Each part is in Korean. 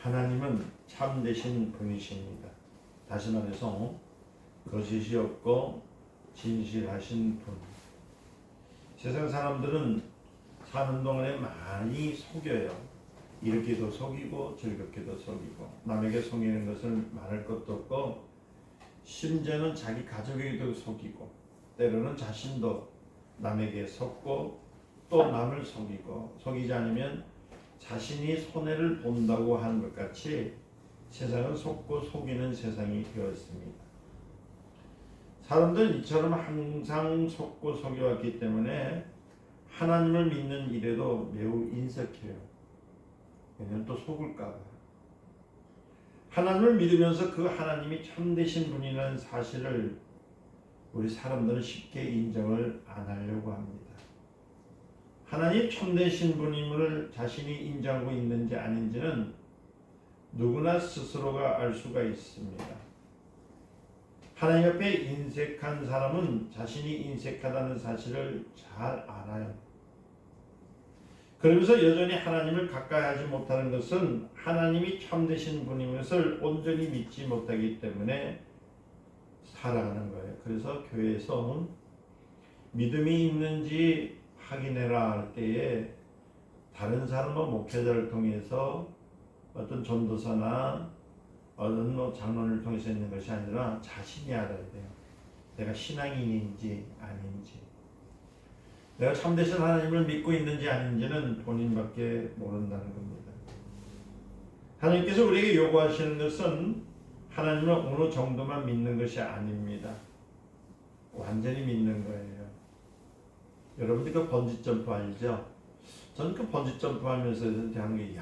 하나님은 참되신 분이십니다. 다시 말해서 거짓이 없고 진실하신 분. 세상 사람들은 사는 동안에 많이 속여요. 이렇게도 속이고 저렇게도 속이고 남에게 속이는 것을 말할 것도 없고 심지어는 자기 가족에게도 속이고 때로는 자신도 남에게 속고 또 남을 속이고 속이지 않으면 자신이 손해를 본다고 하는 것 같이 세상은 속고 속이는 세상이 되었습니다. 사람들은 이처럼 항상 속고 속여왔기 때문에 하나님을 믿는 일에도 매우 인색해요. 왜냐하면 또 속을까 봐. 하나님을 믿으면서 그 하나님이 참되신 분이라는 사실을 우리 사람들은 쉽게 인정을 안 하려고 합니다. 하나님 참되신 분임을 자신이 인정하고 있는지 아닌지는 누구나 스스로가 알 수가 있습니다. 하나님 앞에 인색한 사람은 자신이 인색하다는 사실을 잘 알아요. 그러면서 여전히 하나님을 가까이 하지 못하는 것은 하나님이 참되신 분인 것을 온전히 믿지 못하기 때문에 살아가는 거예요. 그래서 교회에서 믿음이 있는지 확인해라 할 때에 다른 사람과 목회자를 통해서 어떤 전도사나 어떤 장로를 통해서 있는 것이 아니라 자신이 알아야 돼요. 내가 신앙인인지 아닌지, 내가 참되신 하나님을 믿고 있는지 아닌지는 본인밖에 모른다는 겁니다. 하나님께서 우리에게 요구하시는 것은 하나님을 어느 정도만 믿는 것이 아닙니다. 완전히 믿는 거예요. 여러분들 그 번지점프 알죠? 저는 그 번지점프 하면서 하는 게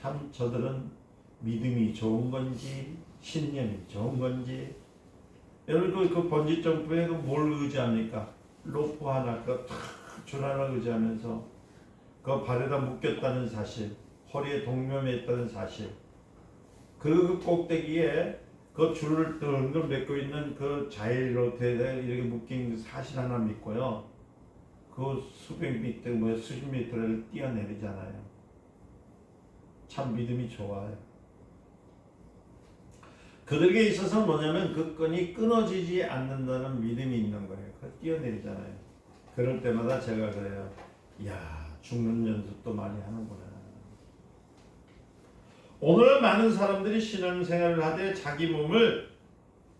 참 저들은 믿음이 좋은 건지 신념이 좋은 건지. 여러분 그 번지점프에 뭘 의지합니까? 로프 하나 줄 하나 의지하면서 그 발에다 묶였다는 사실, 허리에 동묘매있다는 사실, 그 꼭대기에 그 줄을 덩글 메고 있는 그 자일로트에 이렇게 묶인 사실 하나 믿고요. 그 수백 미터, 수십 미터를 뛰어내리잖아요. 참 믿음이 좋아요. 그들에게 있어서 뭐냐면 그 끈이 끊어지지 않는다는 믿음이 있는 거예요. 그걸 뛰어내리잖아요. 그럴 때마다 제가 그래요. 죽는 연습도 많이 하는구나. 오늘 많은 사람들이 신앙생활을 하되 자기 몸을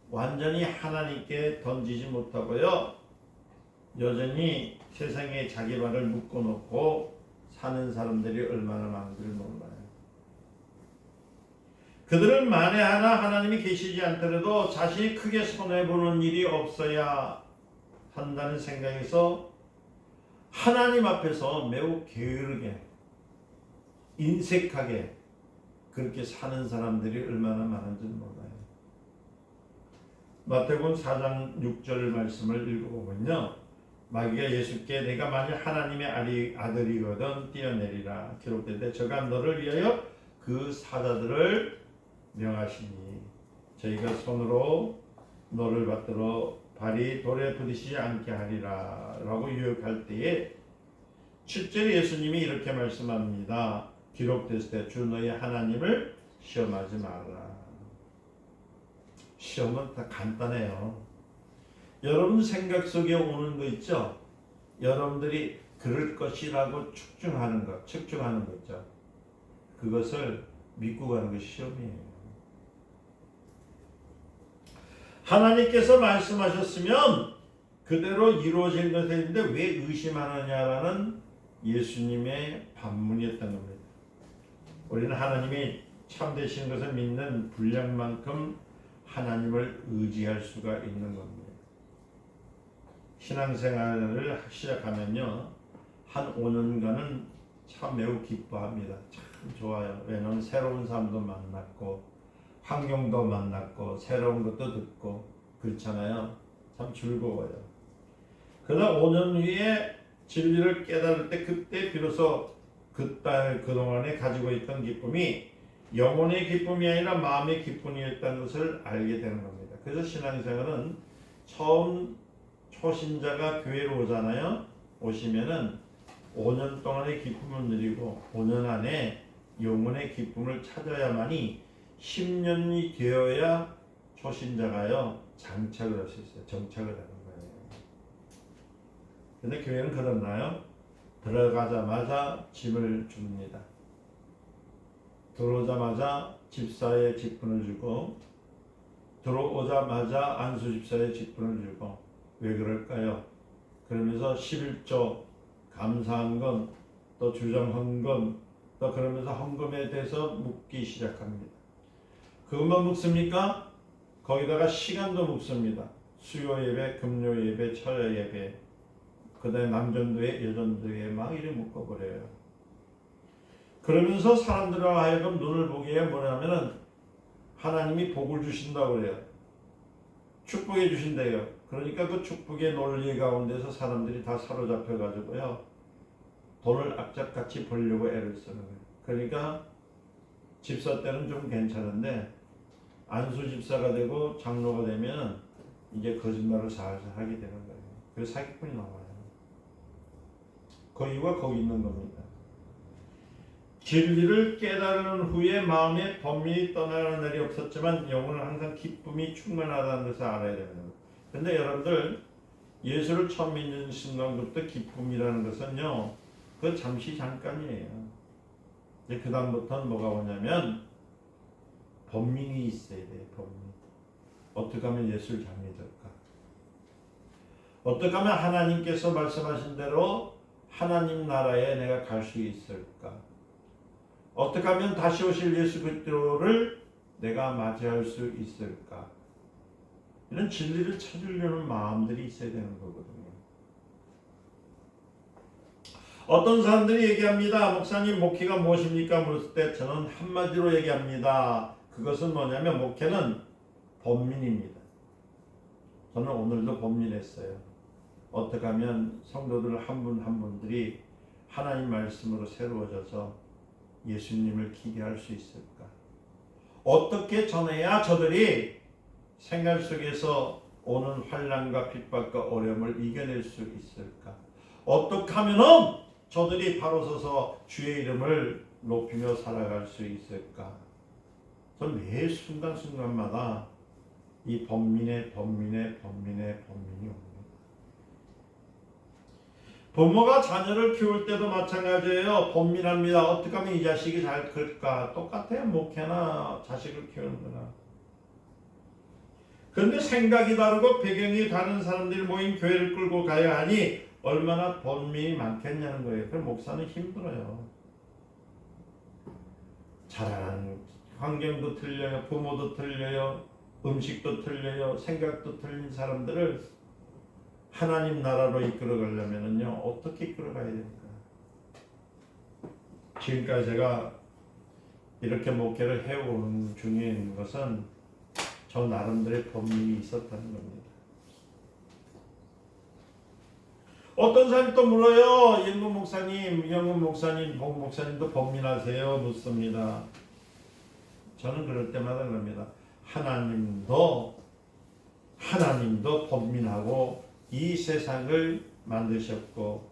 완전히 하나님께 던지지 못하고요. 여전히 세상에 자기 발을 묶어놓고 사는 사람들이 얼마나 많은지를 몰라요. 그들은 만에 하나 하나님이 계시지 않더라도 자신이 크게 손해보는 일이 없어야 한다는 생각에서 하나님 앞에서 매우 게으르게 인색하게 그렇게 사는 사람들이 얼마나 많은지 몰라요. 마태복음 4장 6절 말씀을 읽어보면요. 마귀가 예수께 내가 만일 하나님의 아들이거든 뛰어내리라 기록되되 저가 너를 위하여 그 사자들을 명하시니 저희가 손으로 너를 받들어 발이 돌에 부딪히지 않게 하리라 라고 유혹할 때에 7절에 예수님이 이렇게 말씀합니다. 기록됐을 때 주 너희 하나님을 시험하지 말라. 시험은 다 간단해요. 여러분 생각 속에 오는 거 있죠? 여러분들이 그럴 것이라고 측중하는 거 있죠? 그것을 믿고 가는 것이 시험이에요. 하나님께서 말씀하셨으면 그대로 이루어진 것인데 왜 의심하느냐라는 예수님의 반문이었던 겁니다. 우리는 하나님이 참되신 것을 믿는 분량만큼 하나님을 의지할 수가 있는 겁니다. 신앙생활을 시작하면요, 한 5년간은 참 매우 기뻐합니다. 참 좋아요. 왜냐하면 새로운 사람도 만났고 환경도 만났고 새로운 것도 듣고 그렇잖아요. 참 즐거워요. 그러나 5년 후에 진리를 깨달을 때 그때 비로소 그동안에 가지고 있던 기쁨이 영혼의 기쁨이 아니라 마음의 기쁨이었다는 것을 알게 되는 겁니다. 그래서 신앙생활은 처음 초신자가 교회로 오잖아요. 오시면은 5년 동안의 기쁨을 누리고 5년 안에 영혼의 기쁨을 찾아야만이 10년이 되어야 초신자가요 장착을 할 수 있어요. 정착을 하는 거예요. 근데 교회는 그렇나요? 들어가자마자 짐을 줍니다. 들어오자마자 집사의 직분을 주고 들어오자마자 안수 집사의 직분을 주고 왜 그럴까요? 그러면서 11조 감사한 건 또 주정한 건 또 그러면서 헌금에 대해서 묻기 시작합니다. 그것만 묻습니까? 거기다가 시간도 묻습니다. 수요 예배, 금요 예배, 철야 예배, 그다음에 남전도회, 여전도회 막 이렇게 묶어버려요. 그러면서 사람들을 하여금 눈을 보기에 뭐냐면은 하나님이 복을 주신다고 그래요. 축복해 주신대요. 그러니까 그 축복의 논리 가운데서 사람들이 다 사로잡혀 가지고요. 돈을 악착같이 벌려고 애를 쓰는 거예요. 그러니까 집사 때는 좀 괜찮은데 안수 집사가 되고 장로가 되면 이제 거짓말을 살살 하게 되는 거예요. 그래서 사기꾼이 나와요. 그 이유가 거기 있는 겁니다. 진리를 깨달은 후에 마음에 번민이 떠나는 날이 없었지만 영혼은 항상 기쁨이 충만하다는 것을 알아야 됩니다. 근데 여러분들 예수를 처음 믿는 순간부터 기쁨이라는 것은요 그 잠시 잠깐이에요. 이제 그 다음부터는 뭐가 오냐면 번민이 있어야 돼요. 번민. 어떻게 하면 예수를 잘 믿을까? 어떻게 하면 하나님께서 말씀하신 대로 하나님 나라에 내가 갈 수 있을까? 어떻게 하면 다시 오실 예수 그리스도를 내가 맞이할 수 있을까? 이런 진리를 찾으려는 마음들이 있어야 되는 거거든요. 어떤 사람들이 얘기합니다. 목사님 목회가 무엇입니까? 물었을 때 저는 한마디로 얘기합니다. 그것은 뭐냐면 목회는 번민입니다. 저는 오늘도 번민했어요. 어떻게 하면 성도들 한 분 한 분들이 하나님 말씀으로 새로워져서 예수님을 기대할 수 있을까? 어떻게 전해야 저들이 생활 속에서 오는 환난과 핍박과 어려움을 이겨낼 수 있을까? 어떻게 하면은 저들이 바로 서서 주의 이름을 높이며 살아갈 수 있을까? 전 매 순간순간마다 이 번민의 번민이 옵니다. 부모가 자녀를 키울 때도 마찬가지예요. 번민합니다. 어떻게 하면 이 자식이 잘 클까? 똑같아요. 목회나 자식을 키우는 거나. 그런데 생각이 다르고 배경이 다른 사람들이 모인 교회를 끌고 가야 하니 얼마나 번민이 많겠냐는 거예요. 그럼 목사는 힘들어요. 자라는 환경도 틀려요. 부모도 틀려요. 음식도 틀려요. 생각도 틀린 사람들을 하나님 나라로 이끌어 가려면요 어떻게 이끌어 가야 됩니까? 지금까지 제가 이렇게 목회를 해온 중에 있는 것은 저 나름대로의 번민이 있었다는 겁니다. 어떤 사람이 또 물어요. 영근 목사님, 영근 목사님, 복 목사님도 번민하세요? 묻습니다. 저는 그럴 때마다 그럽니다. 하나님도 번민하고 이 세상을 만드셨고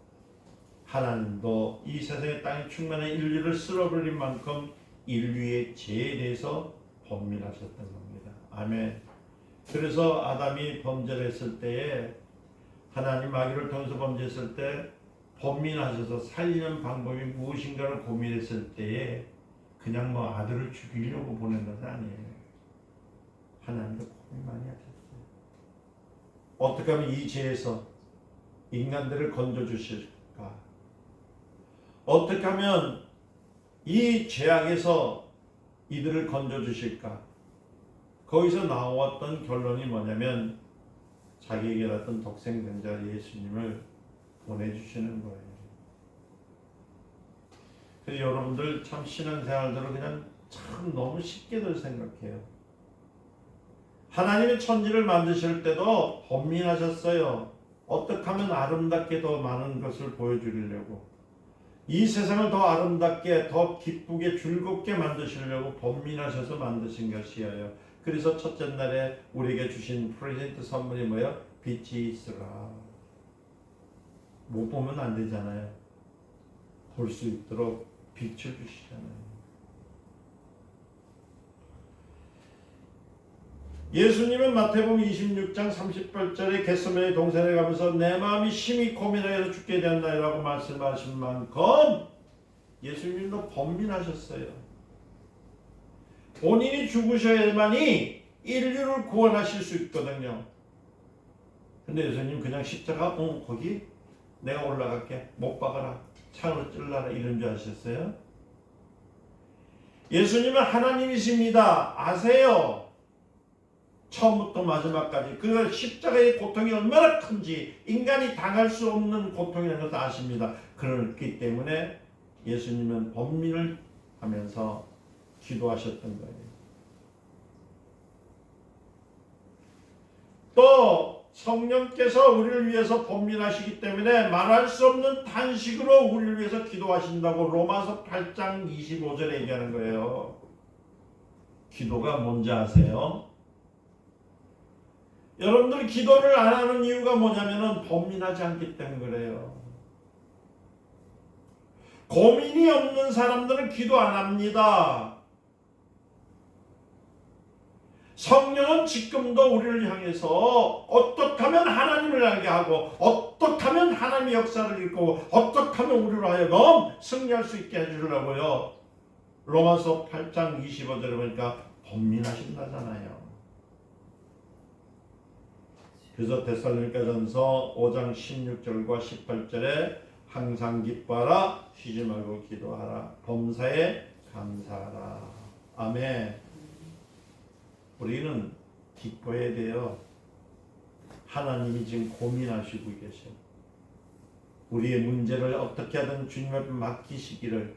하나님도 이 세상의 땅에 충만한 인류를 쓸어버린 만큼 인류의 죄에 대해서 번민하셨던 겁니다. 아멘. 그래서 아담이 범죄를 했을 때에 하나님 마귀를 통해서 범죄했을 때 번민하셔서 살리는 방법이 무엇인가를 고민했을 때에 그냥 뭐 아들을 죽이려고 보낸 것은 아니에요. 하나님도 고민 많이 하셨어요. 어떻게 하면 이 죄에서 인간들을 건져주실까? 어떻게 하면 이 죄악에서 이들을 건져주실까? 거기서 나왔던 결론이 뭐냐면 자기에게 났던 독생자 예수님을 보내주시는 거예요. 그래서 여러분들 참 신앙생활들을 그냥 참 너무 쉽게들 생각해요. 하나님의 천지를 만드실 때도 번민하셨어요. 어떻게 하면 아름답게 더 많은 것을 보여주려고 이 세상을 더 아름답게 더 기쁘게 즐겁게 만드시려고 번민하셔서 만드신 것이에요. 그래서 첫째 날에 우리에게 주신 프레젠트 선물이 뭐예요? 빛이 있으라. 못 보면 안 되잖아요. 볼 수 있도록 빛을 주시잖아요. 예수님은 마태복음 26장 38절에 겟세마네 동산에 가면서 내 마음이 심히 고민하여서 죽게 되었나이라고 말씀하신 만큼 예수님도 번민하셨어요. 본인이 죽으셔야만이 인류를 구원하실 수 있거든요. 근데 예수님 그냥 십자가 거기 내가 올라갈게 못 박아라 창으로 찔러라 이런 줄 아셨어요? 예수님은 하나님이십니다. 아세요? 처음부터 마지막까지 그 십자가의 고통이 얼마나 큰지 인간이 당할 수 없는 고통이라는 것을 아십니다. 그렇기 때문에 예수님은 번민을 하면서 기도하셨던 거예요. 또 성령께서 우리를 위해서 번민하시기 때문에 말할 수 없는 탄식으로 우리를 위해서 기도하신다고 로마서 8장 25절에 얘기하는 거예요. 기도가 뭔지 아세요? 여러분들 기도를 안 하는 이유가 뭐냐면은 번민하지 않기 때문에 그래요. 고민이 없는 사람들은 기도 안 합니다. 성령은 지금도 우리를 향해서 어떻게 하면 하나님을 알게 하고 어떻게 하면 하나님의 역사를 읽고 어떻게 하면 우리로 하여금 승리할 수 있게 해주려고요. 로마서 8장 25절에 보니까 번민하신다잖아요. 그래서 데살로니가전서 5장 16절과 18절에 항상 기뻐하라 쉬지 말고 기도하라 범사에 감사하라. 아멘. 우리는 기뻐해야 돼요. 하나님이 지금 고민하시고 계셔. 우리의 문제를 어떻게 하든 주님 앞에 맡기시기를.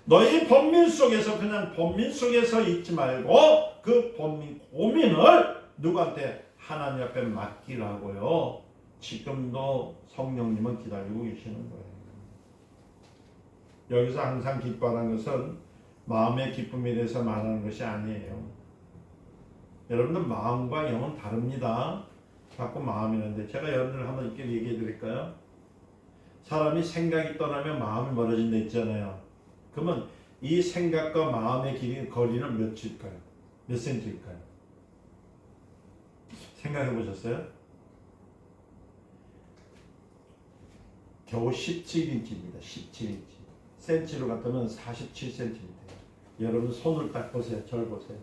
너희 번민 속에서 그냥 번민 속에서 있지 말고 그 번민 고민을 누구한테? 하나님 앞에 맡기라고요. 지금도 성령님은 기다리고 계시는 거예요. 여기서 항상 기뻐하는 것은 마음의 기쁨에 대해서 말하는 것이 아니에요. 여러분들 마음과 영은 다릅니다. 자꾸 마음이는데 제가 여러분들 한번 이렇게 얘기해 드릴까요? 사람이 생각이 떠나면 마음이 멀어진다 했잖아요. 그러면 이 생각과 마음의 길이 거리는 몇일까요? 몇 센치일까요? 생각해 보셨어요? 겨우 17인치입니다. 17인치. 센치로 갔다면 47cm입니다. 여러분 손을 딱 보세요. 절 보세요.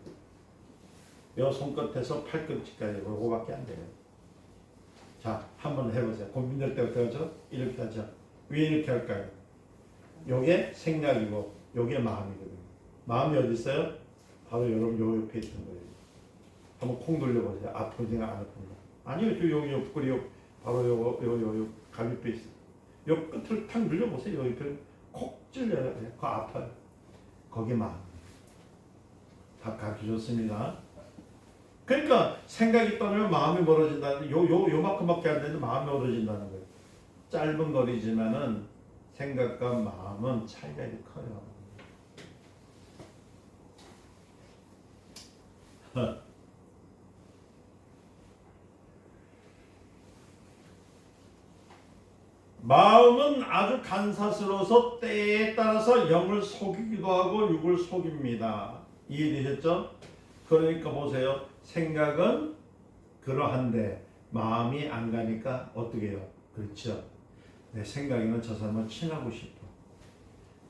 요 손끝에서 팔꿈치까지 그거밖에 안 돼요. 자, 한번 해보세요. 고민될 때 어떻게 하죠? 이렇게 하죠. 왜 이렇게 할까요? 요게 생각이고 요게 마음이거든요. 마음이 어디 있어요? 바로 여러분 요 옆에 있는 거예요. 한번 콩 돌려보세요. 아픈지가 안 아픈가? 아니요, 요 옆구리 요 바로 요 갈비뼈 있어요. 요 끝을 탁 눌려보세요. 요 옆에 콕 찔려요. 그거 아파요. 거기 마음. 다 가르쳐 줬습니다. 그러니까 생각이 떠나면 마음이 멀어진다는 요만큼밖에 안 되는데 마음이 멀어진다는 거예요. 짧은 거리지만은 생각과 마음은 차이가 커요. 마음은 아주 간사스러워서 때에 따라서 영을 속이기도 하고 육을 속입니다. 이해되셨죠? 그러니까 보세요. 생각은 그러한데 마음이 안 가니까 어떻게 해요? 그렇죠. 내 생각에는 저 사람을 친하고 싶어.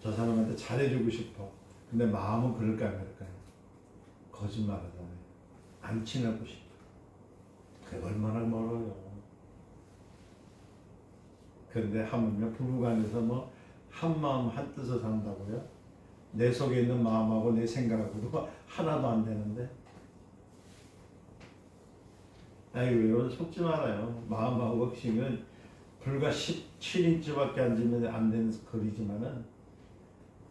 저 사람한테 잘해주고 싶어. 근데 마음은 그럴까요? 안 그럴까요? 거짓말하잖아요. 안 친하고 싶어. 그게 얼마나 멀어요. 그런데 하물며 부부간에서 뭐 한마음 한뜻을 산다고요? 내 속에 있는 마음하고 내 생각하고도 하나도 안 되는데 아이고 여러분 속지 말아요. 마음하고 핵심은 불과 17인치밖에 안 되는 거리지만은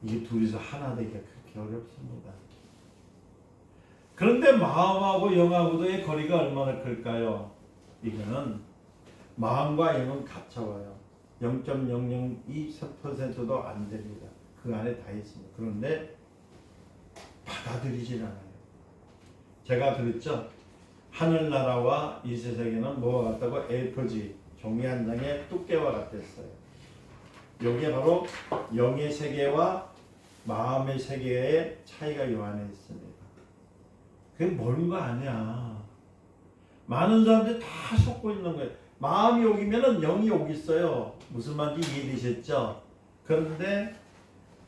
이게 둘이서 하나 되기가 그렇게 어렵습니다. 그런데 마음하고 영하고의 거리가 얼마나 클까요? 이거는 마음과 영은 가차와요. 0.002%도 안 됩니다. 그 안에 다 있습니다. 그런데 받아들이질 않아요. 제가 그랬죠. 하늘나라와 이 세상에는 뭐와 같다고? A4지 종이 한 장의 두께와 같았어요. 여기에 바로 영의 세계와 마음의 세계의 차이가 요 안에 있습니다. 그게 멀은 거 아니야. 많은 사람들이 다 속고 있는 거예요. 마음이 여기면은 영이 여기 있어요. 무슨 말인지 이해되셨죠? 그런데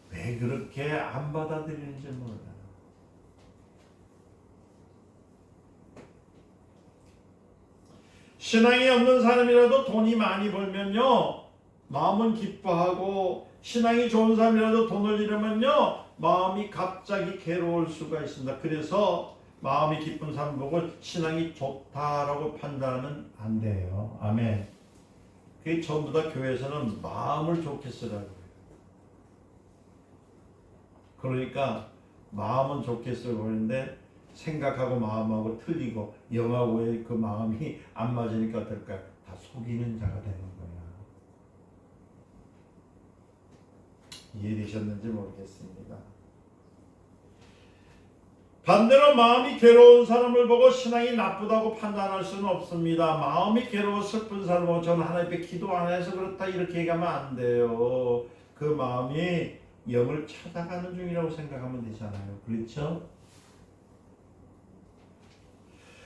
왜 그렇게 안 받아들이는지 몰라요. 신앙이 없는 사람이라도 돈이 많이 벌면요, 마음은 기뻐하고, 신앙이 좋은 사람이라도 돈을 잃으면요, 마음이 갑자기 괴로울 수가 있습니다. 그래서 마음이 기쁜 사람 보고 신앙이 좋다라고 판단하면 안 돼요. 아멘. 그게 전부 다 교회에서는 마음을 좋게 쓰라고 해요. 그러니까 마음은 좋게 쓰고 있는데 생각하고 마음하고 틀리고 영하고의 그 마음이 안 맞으니까 어떨까요? 다 속이는 자가 되는 거야. 이해되셨는지 모르겠습니다. 반대로 마음이 괴로운 사람을 보고 신앙이 나쁘다고 판단할 수는 없습니다. 마음이 괴로워 슬픈 사람을 보고 저는 하나님께 기도 안 해서 그렇다 이렇게 얘기하면 안 돼요. 그 마음이 영을 찾아가는 중이라고 생각하면 되잖아요. 그렇죠?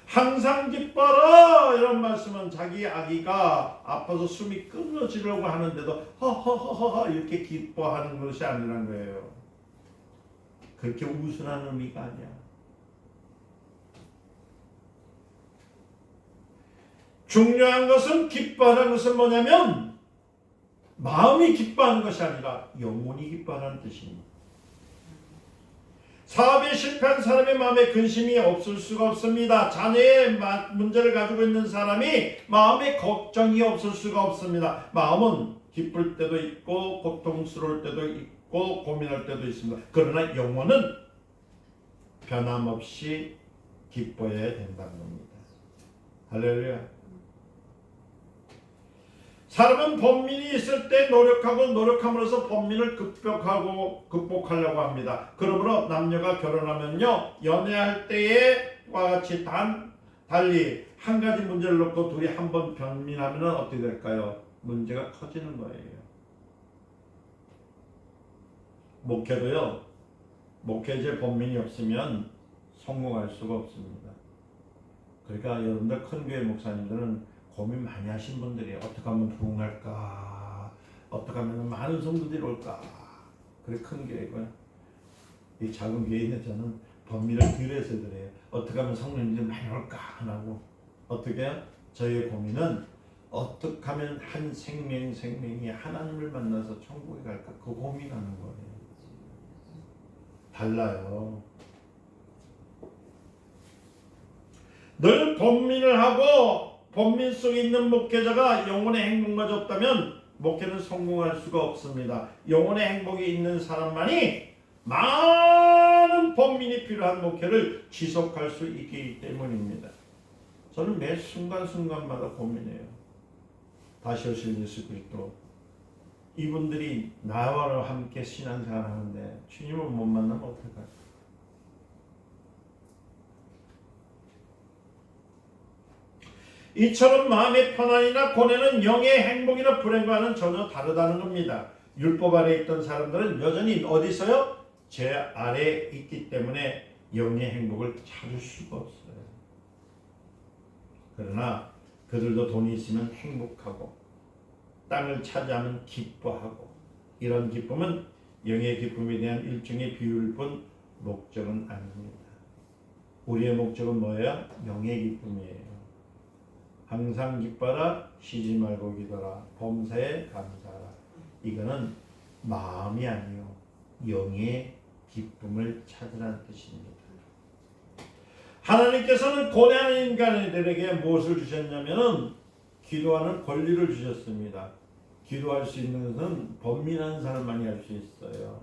항상 기뻐라 이런 말씀은 자기 아기가 아파서 숨이 끊어지려고 하는데도 허허허허 이렇게 기뻐하는 것이 아니란 거예요. 그렇게 우순한 의미가 아니야. 중요한 것은 기뻐하는 것은 뭐냐면 마음이 기뻐하는 것이 아니라 영혼이 기뻐하는 뜻입니다. 사업에 실패한 사람의 마음에 근심이 없을 수가 없습니다. 자녀의 문제를 가지고 있는 사람이 마음에 걱정이 없을 수가 없습니다. 마음은 기쁠 때도 있고 고통스러울 때도 있고 고민할 때도 있습니다. 그러나 영혼은 변함없이 기뻐해야 된다는 겁니다. 할렐루야. 사람은 번민이 있을 때 노력하고 노력함으로써 번민을 극복하려고 합니다. 그러므로 남녀가 결혼하면요, 연애할 때와 같이 달리 한 가지 문제를 놓고 둘이 한번 번민하면 어떻게 될까요? 문제가 커지는 거예요. 목회도요, 목회제 번민이 없으면 성공할 수가 없습니다. 그러니까 여러분들 큰 교회 목사님들은 고민 많이 하신 분들이 어떻게 하면 부흥할까, 어떻게 하면 많은 성도들이 올까. 그래 큰 교회고요. 이 작은 교회에 있는 저는 번민을 덜해서 그래요. 어떻게 하면 성도님들이 많이 올까 하고, 어떻게 해요? 저희의 고민은 어떻게 하면 한 생명이 하나님을 만나서 천국에 갈까, 그 고민하는 거예요. 달라요. 늘 번민을 하고 번민 속에 있는 목회자가 영혼의 행복마저 없다면 목회는 성공할 수가 없습니다. 영혼의 행복이 있는 사람만이 많은 번민이 필요한 목회를 지속할 수 있기 때문입니다. 저는 매 순간순간마다 고민해요. 다시 오실 예수 그리스도, 이분들이 나와 함께 신앙생활 하는데 주님을 못 만나면 어떡할까요? 이처럼 마음의 편안이나 고뇌는 영의 행복이나 불행과는 전혀 다르다는 겁니다. 율법 아래 있던 사람들은 여전히 어디 있어요? 죄 아래 있기 때문에 영의 행복을 찾을 수가 없어요. 그러나 그들도 돈이 있으면 행복하고 땅을 차지하면 기뻐하고, 이런 기쁨은 영의 기쁨에 대한 일종의 비유일 뿐 목적은 아닙니다. 우리의 목적은 뭐예요? 영의 기쁨이에요. 항상 기뻐라, 쉬지 말고 기도라, 범사에 감사하라. 이거는 마음이 아니요 영의 기쁨을 찾으라는 뜻입니다. 하나님께서는 고뇌하는 인간들에게 무엇을 주셨냐면은 기도하는 권리를 주셨습니다. 기도할 수 있는 것은 번민한 사람만이 할 수 있어요.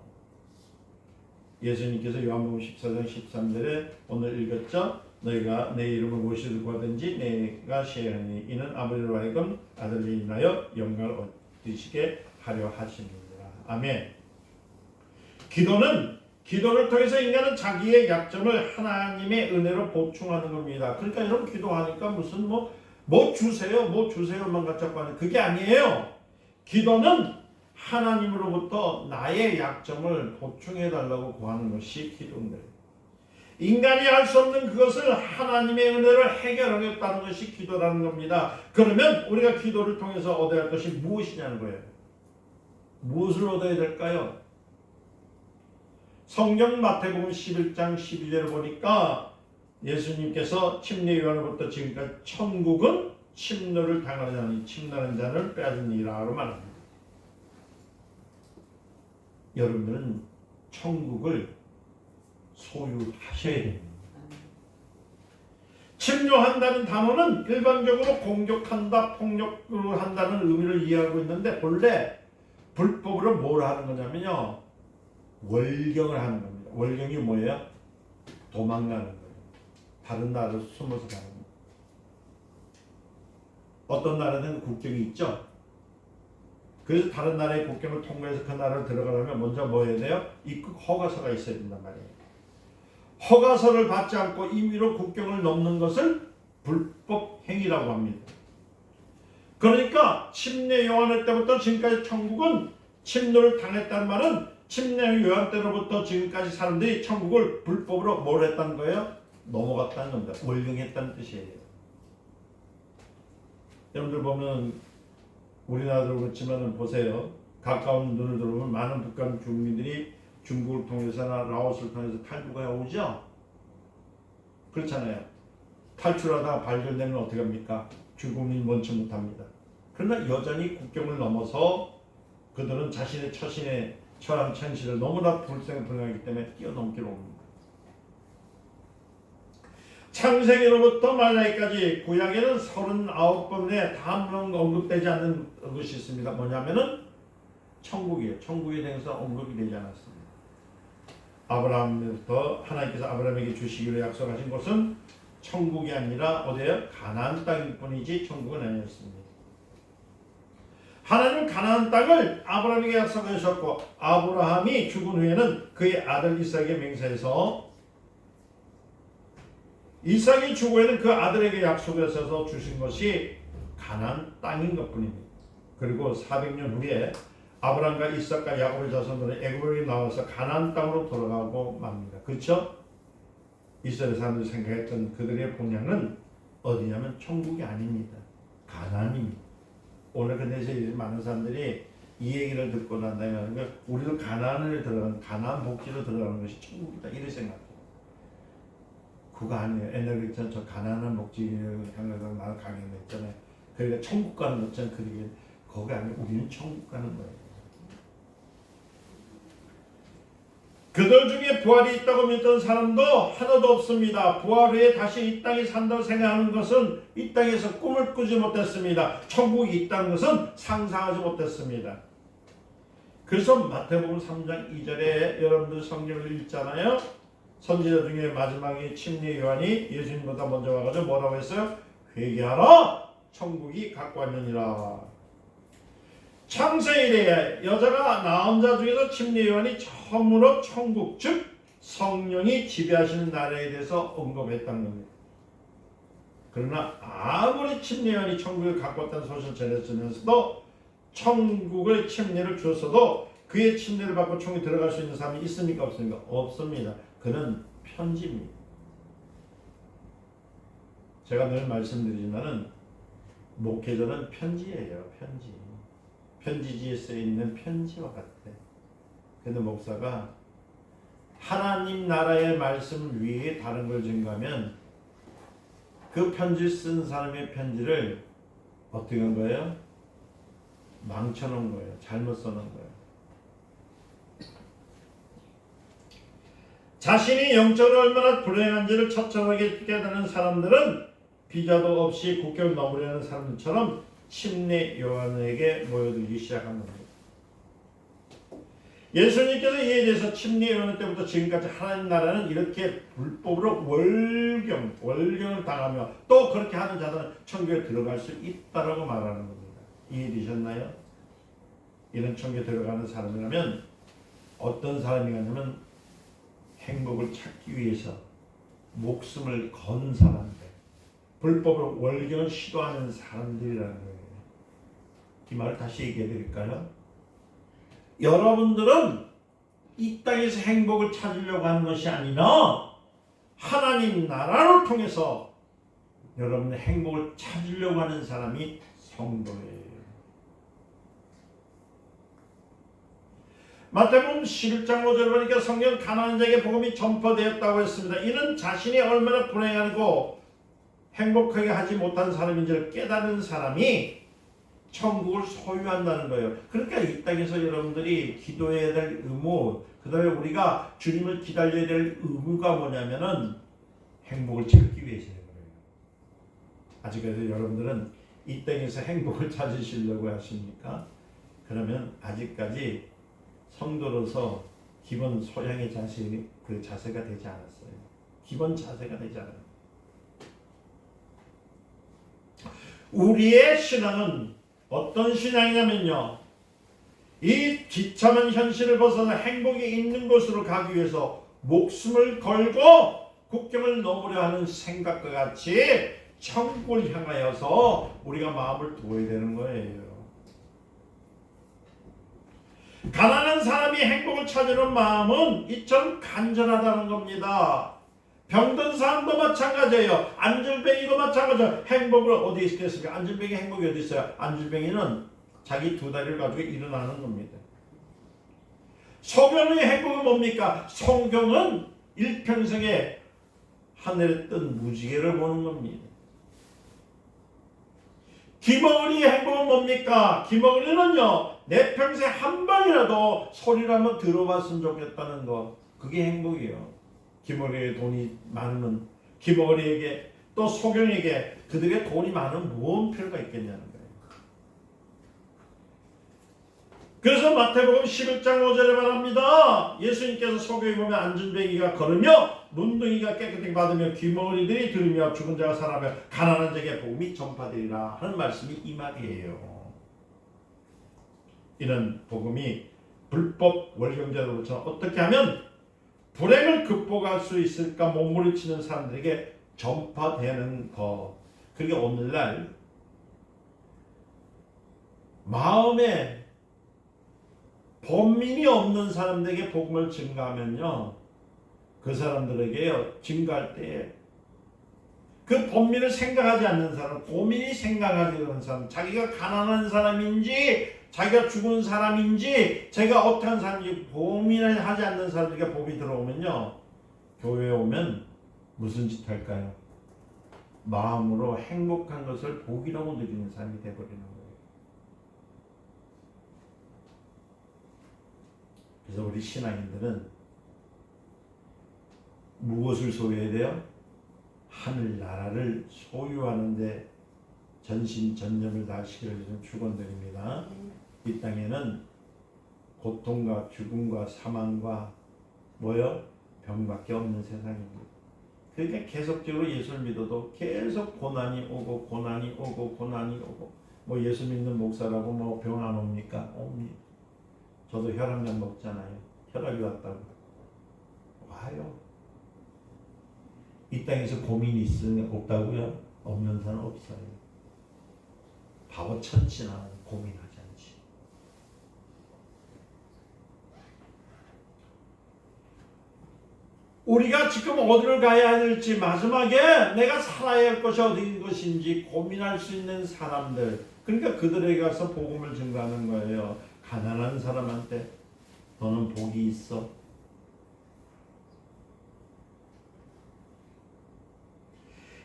예수님께서 요한복음 14장 13절에 오늘 읽었죠? 너희가 내 이름을 무엇을 구하든지 내가 시행하니 이는 아버지로 하여금 아들을 인하여 영광을 얻으시게 하려 하심이니라. 아멘. 기도를 통해서 인간은 자기의 약점을 하나님의 은혜로 보충하는 겁니다. 그러니까 여러분 기도하니까 무슨 뭐 주세요만 갖자고 하는 그게 아니에요. 기도는 하나님으로부터 나의 약점을 보충해 달라고 구하는 것이 기도인데, 인간이 할 수 없는 그것을 하나님의 은혜로 해결하겠다는 것이 기도라는 겁니다. 그러면 우리가 기도를 통해서 얻어야 할 것이 무엇이냐는 거예요. 무엇을 얻어야 될까요? 성경 마태복음 11장 12절을 보니까 예수님께서 침례 요한으로부터 지금까지 천국은 침노를 당하지 않은 침노하는 자를 빼앗으니라고 말합니다. 여러분들은 천국을 소유하셔야 됩니다. 침노한다는 단어는 일반적으로 공격한다, 폭력을 한다는 의미를 이해하고 있는데 본래 불법으로 뭘 하는 거냐면요, 월경을 하는 겁니다. 월경이 뭐예요? 도망가는 거예요. 다른 나라로 숨어서 가는 거예요. 어떤 나라는 국경이 있죠. 그래서 다른 나라의 국경을 통과해서 그 나라로 들어가려면 먼저 뭐 해야 돼요? 입국 허가서가 있어야 된단 말이에요. 허가서를 받지 않고 임의로 국경을 넘는 것을 불법 행위라고 합니다. 그러니까 침례 요한 때부터 지금까지 천국은 침노를 당했다는 말은 침례 요한 때로부터 지금까지 사람들이 천국을 불법으로 뭘 했다는 거예요? 넘어갔다는 겁니다. 월경했다는 뜻이에요. 여러분들 보면 우리나라도 그렇지만 보세요. 가까운 눈을 들어보면 많은 북한 주민들이 중국을 통해서나 라오스를 통해서 탈북해 오죠. 그렇잖아요. 탈출하다가 발견되면 어떻게 합니까? 죽음이 원치 못합니다. 그러나 여전히 국경을 넘어서 그들은 자신의 처신의 처한 현실을 너무나 불행하기 때문에 뛰어넘기로 옵니다. 창세기로부터 말라기까지 구약에는 39번에 다 언급되지 않는 것이 있습니다. 뭐냐면은 천국이에요. 천국에 대해서 언급이 되지 않았습니다. 아브라함부터 하나님께서 아브라함에게 주시기로 약속하신 곳은 천국이 아니라 어디예요? 가나안 땅일 뿐이지 천국은 아니었습니다. 하나님은 가나안 땅을 아브라함에게 약속하셨고 아브라함이 죽은 후에는 그의 아들 이삭에게 맹세해서 이삭이 죽은 후에는 그 아들에게 약속해서 주신 것이 가나안 땅인 것뿐입니다. 그리고 400년 후에 아브라함과 이삭과 야곱의 자손들은 애굽에 나와서 가나안 땅으로 돌아가고 맙니다. 그렇죠? 이스라엘 사람들이 생각했던 그들의 본향은 어디냐면 천국이 아닙니다. 가나안입니다. 오늘 근데서 많은 사람들이 이 얘기를 듣고 난 다음에 우리도 가나안을 들어가는 가나안 복지로 들어가는 것이 천국이다 이렇게 생각해요. 그거 아니에요. 옛날에 저 가나안 복지를 향해서 나는 강연했잖아요. 그러니까 천국 가는 것처럼 그게 거기 아니고 우리는 천국 가는 거예요. 그들 중에 부활이 있다고 믿던 사람도 하나도 없습니다. 부활 후에 다시 이 땅에 산다고 생각하는 것은 이 땅에서 꿈을 꾸지 못했습니다. 천국이 있다는 것은 상상하지 못했습니다. 그래서 마태복음 3장 2절에 여러분들 성경을 읽잖아요. 선지자 중에 마지막에 침례 요한이 예수님보다 먼저 와가지고 뭐라고 했어요? 회개하라! 천국이 가까웠느니라. 창세일에 여자가 낳은 자 중에서 침례 요한이 처음으로 천국, 즉 성령이 지배하시는 나라에 대해서 언급했다는 겁니다. 그러나 아무리 침례 요한이 천국을 가까웠다는 소식을 전했으면서도 천국의 침례를 주었어도 그의 침례를 받고 천국에 들어갈 수 있는 사람이 있습니까? 없습니까? 없습니다. 그는 편지입니다. 제가 늘 말씀드리지만은 목회자는 편지예요. 편지지에 쓰여있는 편지와 같아. 근데 목사가 하나님 나라의 말씀 위에 다른 걸 증거하면 그 편지 쓴 사람의 편지를 어떻게 한 거예요? 망쳐놓은 거예요. 잘못 써놓은 거예요. 자신이 영적으로 얼마나 불행한지를 처참하게 깨닫는 사람들은 비자도 없이 국경을 넘으려는 사람들처럼 침례 요한에게 모여들기 시작한 겁니다. 예수님께서 이에 대해서 침례 요한 때부터 지금까지 하나님 나라는 이렇게 불법으로 월경을 당하며 또 그렇게 하는 자들은 천국에 들어갈 수 있다라고 말하는 겁니다. 이해되셨나요? 이런 천국에 들어가는 사람이라면 어떤 사람이냐면 행복을 찾기 위해서 목숨을 건 사람들, 불법으로 월경을 시도하는 사람들이라는 거예요. 이 말을 다시 얘기해 드릴까요? 여러분들은 이 땅에서 행복을 찾으려고 하는 것이 아니라 하나님 나라를 통해서 여러분의 행복을 찾으려고 하는 사람이 성도예요. 마태복음 11장 5절에 보니까 성경 가난한 자에게 복음이 전파되었다고 했습니다. 이는 자신이 얼마나 불행하고 행복하게 하지 못한 사람인지를 깨달은 사람이 천국을 소유한다는 거예요. 그러니까 이 땅에서 여러분들이 기도해야 될 의무, 그 다음에 우리가 주님을 기다려야 될 의무가 뭐냐면은 행복을 찾기 위해서예요. 아직까지 여러분들은 이 땅에서 행복을 찾으시려고 하십니까? 그러면 아직까지 성도로서 기본 소양의 자세가 되지 않았어요. 기본 자세가 되지 않아요. 우리의 신앙은 어떤 신앙이냐면요, 이 비참한 현실을 벗어나 행복이 있는 곳으로 가기 위해서 목숨을 걸고 국경을 넘으려 하는 생각과 같이 천국을 향하여서 우리가 마음을 두어야 되는 거예요. 가난한 사람이 행복을 찾으는 마음은 이처럼 간절하다는 겁니다. 병든 사람도 마찬가지예요. 안질뱅이도 마찬가지예요. 행복을 어디 있겠습니까? 안질뱅이 행복이 어디 있어요? 안질뱅이는 자기 두 다리를 가지고 일어나는 겁니다. 소경의 행복은 뭡니까? 소경은 일평생에 하늘에 뜬 무지개를 보는 겁니다. 기머거리의 행복은 뭡니까? 기머거리는요, 내 평생 한 번이라도 소리를 한번 들어봤으면 좋겠다는 거, 그게 행복이에요. 기머거리에 돈이 많으면 기머거리에게 또 소경에게 그들의 돈이 많으면 무슨 필요가 있겠냐는 거예요. 그래서 마태복음 11장 5절에 말합니다. 예수님께서 소경에 보면 안진뱅이가 걸으며 눈덩이가 깨끗하게 받으며 귀머거리들이 들으며 죽은 자가 살아며 가난한 자에게 복음이 전파되리라 하는 말씀이 이 말이에요. 이런 복음이 불법 월경자로부터 어떻게 하면 불행을 극복할 수 있을까 몸부림치는 사람들에게 전파되는 것. 그게 오늘날 마음에 본민이 없는 사람들에게 복음을 증가하면요, 그 사람들에게요, 증가할 때 그 본민을 생각하지 않는 사람, 고민이 생각하지 않는 사람, 자기가 가난한 사람인지 자기가 죽은 사람인지 자기가 어떠한 사람인지 고민을 하지 않는 사람들에게 복이 들어오면요, 교회에 오면 무슨 짓 할까요? 마음으로 행복한 것을 복이라고 느끼는 사람이 되어버리는 거예요. 그래서 우리 신앙인들은 무엇을 소유해야 돼요? 하늘나라를 소유하는데 전심전력을 다하시기를 축원드립니다. 이 땅에는 고통과 죽음과 사망과 병밖에 없는 세상입니다. 그러니까 계속적으로 예수를 믿어도 계속 고난이 오고 고난이 오고 고난이 오고, 예수 믿는 목사라고 병 안 옵니까? 옵니다. 저도 혈압약 먹잖아요. 혈압이 왔다고 와요. 이 땅에서 고민이 없다고요? 없는 사람 없어요. 바보 천치나 고민하지 않지. 우리가 지금 어디를 가야 될지, 마지막에 내가 살아야 할 것이 어디인 것인지 고민할 수 있는 사람들, 그러니까 그들에게 가서 복음을 증거하는 거예요. 가난한 사람한테 너는 복이 있어.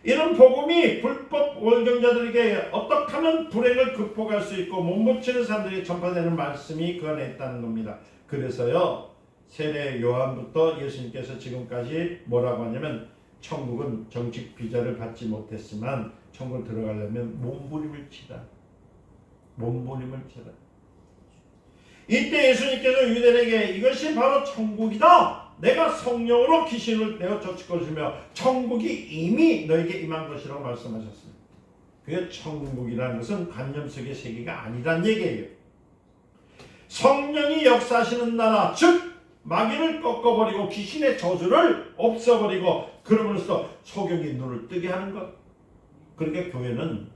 이런 복음이 불법 월경자들에게 어떻게 하면 불행을 극복할 수 있고 몸부치는 사람들에게 전파되는 말씀이 그 안에 있다는 겁니다. 그래서요, 세례 요한부터 예수님께서 지금까지 뭐라고 하냐면, 천국은 정식 비자를 받지 못했지만 천국을 들어가려면 몸부림을 치라. 몸부림을 치라. 이때 예수님께서 유대인에게 이것이 바로 천국이다. 내가 성령으로 귀신을 내어 쫓을 것이며 천국이 이미 너에게 임한 것이라고 말씀하셨습니다. 그게 천국이라는 것은 관념 속의 세계가 아니란 얘기예요. 성령이 역사하시는 나라, 즉 마귀를 꺾어버리고 귀신의 저주를 없애버리고, 그러면서 소경이 눈을 뜨게 하는 것. 그러니까 교회는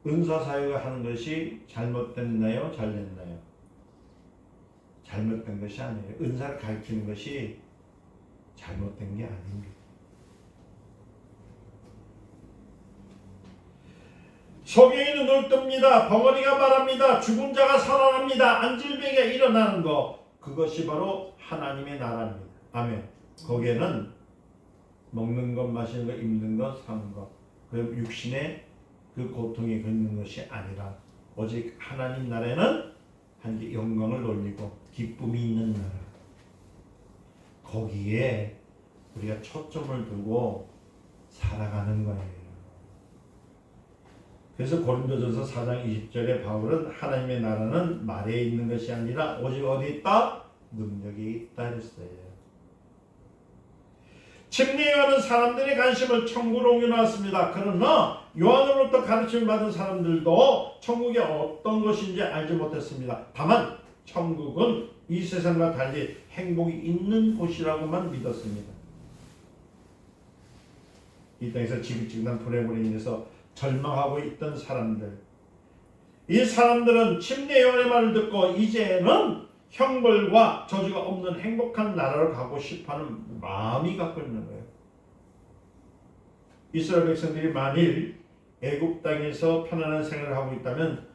은사사역을 하는 것이 잘못됐나요? 잘됐나요? 잘못된 것이 아니에요. 은사를 가르치는 것이 잘못된 게 아닙니다. 성경이 눈을 뜹니다. 벙어리가 말합니다. 죽은 자가 살아납니다. 안질병이 일어나는 것, 그것이 바로 하나님의 나라입니다. 아멘. 거기에는 먹는 것, 마시는 것, 입는 것, 사는 것, 그 육신의 그 고통이 있는 것이 아니라 오직 하나님 나라에는 한 영광을 돌리고 기쁨이 있는 나라. 거기에 우리가 초점을 두고 살아가는 거예요. 그래서 고린도전서 4장 20절에 바울은 하나님의 나라는 말에 있는 것이 아니라 오직 어디 있다? 능력이 있다 했어요. 침례 요한은 사람들의 관심을 천국으로 옮겨놨습니다. 그러나 요한으로부터 가르침을 받은 사람들도 천국이 어떤 것인지 알지 못했습니다. 다만 천국은 이 세상과 달리 행복이 있는 곳이라고만 믿었습니다. 이 땅에서 지긋지긋한 불행으로 인해서 절망하고 있던 사람들, 이 사람들은 침례 요한의 말을 듣고 이제는 형벌과 저주가 없는 행복한 나라로 가고 싶어하는 마음이 갖고 있는 거예요. 이스라엘 백성들이 만일 애굽 땅에서 편안한 생활을 하고 있다면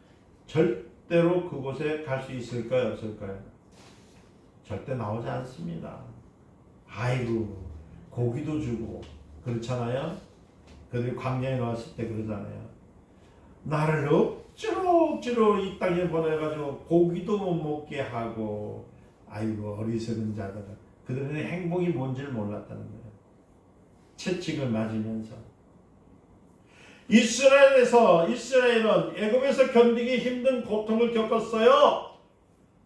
절대로 그곳에 갈 수 있을까요? 없을까요? 절대 나오지 않습니다. 아이고, 고기도 주고 그렇잖아요. 그들이 광야에 나왔을 때 그러잖아요. 나를 억지로 이 땅에 보내가지고 고기도 못 먹게 하고, 아이고 어리석은 자들은. 그들은 행복이 뭔지를 몰랐다는 거예요. 채찍을 맞으면서. 이스라엘은 애굽에서 견디기 힘든 고통을 겪었어요.